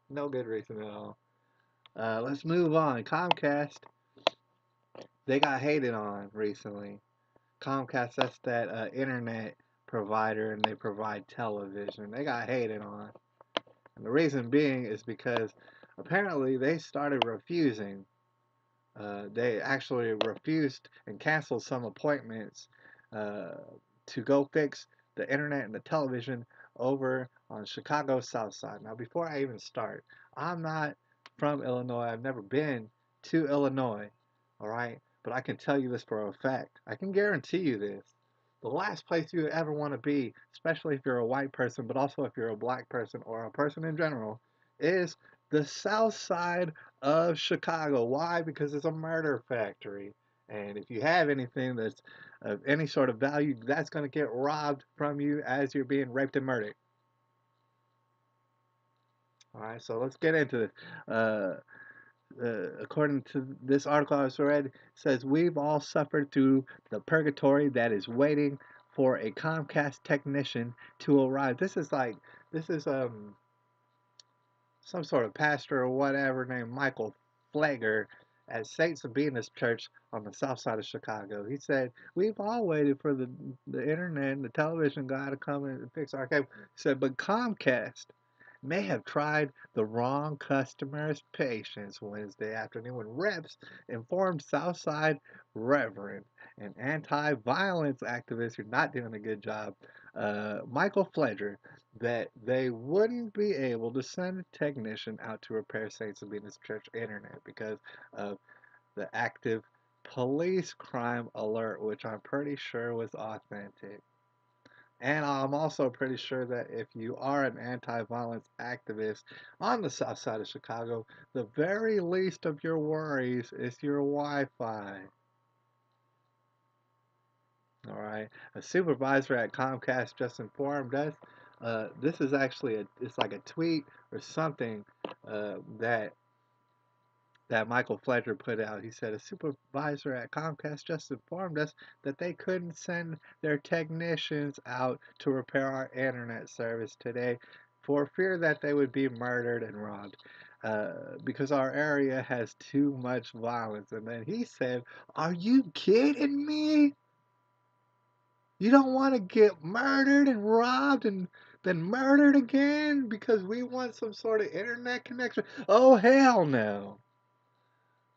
No good reason at all. Let's move on. Comcast, they got hated on recently. Comcast, that's that internet provider, and they provide television. They got hated on. And the reason being is because apparently they started refusing. They actually refused and canceled some appointments uh, to go fix the internet and the television over on Chicago's South Side. Now, before I even start, I'm not from Illinois. I've never been to Illinois, all right? But I can tell you this for a fact. I can guarantee you this. The last place you ever want to be, especially if you're a white person, but also if you're a black person or a person in general, is the South Side of Chicago. Why? Because it's a murder factory. And if you have anything that's of any sort of value, that's going to get robbed from you as you're being raped and murdered. All right, so let's get into this. According to this article I just read, it says we've all suffered through the purgatory that is waiting for a Comcast technician to arrive. This is some sort of pastor or whatever named Michael Flagger at St. Sabina's Church on the south side of Chicago. He said, we've all waited for the internet and the television guy to come in and fix our cable. He said, but Comcast may have tried the wrong customer's patience Wednesday afternoon when reps informed Southside Reverend, an anti-violence activist who's not doing a good job, Michael Fledger, that they wouldn't be able to send a technician out to repair St. Sabina's Church internet because of the active police crime alert, which I'm pretty sure was authentic. And I'm also pretty sure that if you are an anti violence activist on the south side of Chicago, the very least of your worries is your Wi Fi. All right. A supervisor at Comcast just informed us. This is actually it's like a tweet or something that Michael Fletcher put out. He said a supervisor at Comcast just informed us that they couldn't send their technicians out to repair our internet service today for fear that they would be murdered and robbed. Because our area has too much violence. And then he said, are you kidding me? You don't want to get murdered and robbed and then murdered again because we want some sort of internet connection? Oh, hell no.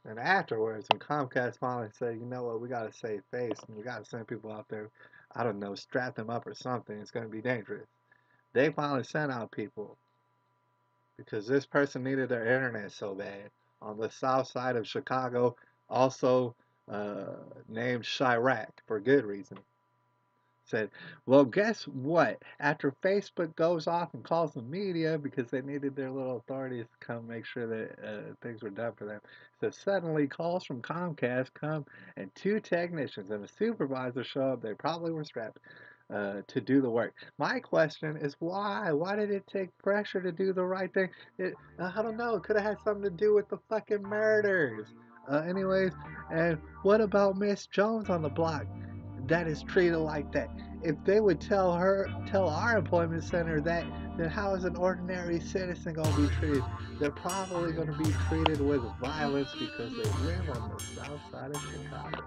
And afterwards, when Comcast finally said, you know what, we got to save face and we got to send people out there, I don't know, strap them up or something, it's going to be dangerous. They finally sent out people because this person needed their internet so bad on the south side of Chicago, also uh, named Chirac for good reason. Said, well, guess what? After Facebook goes off and calls the media because they needed their little authorities to come make sure that things were done for them. So suddenly calls from Comcast come and two technicians and a supervisor show up. They probably were strapped to do the work. My question is why? Why did it take pressure to do the right thing? I don't know. It could have had something to do with the fucking murders. Anyways, and what about Miss Jones on the block? That is treated like that. If they would tell our employment center that, then how is an ordinary citizen going to be treated? They're probably going to be treated with violence because they live on the south side of Chicago.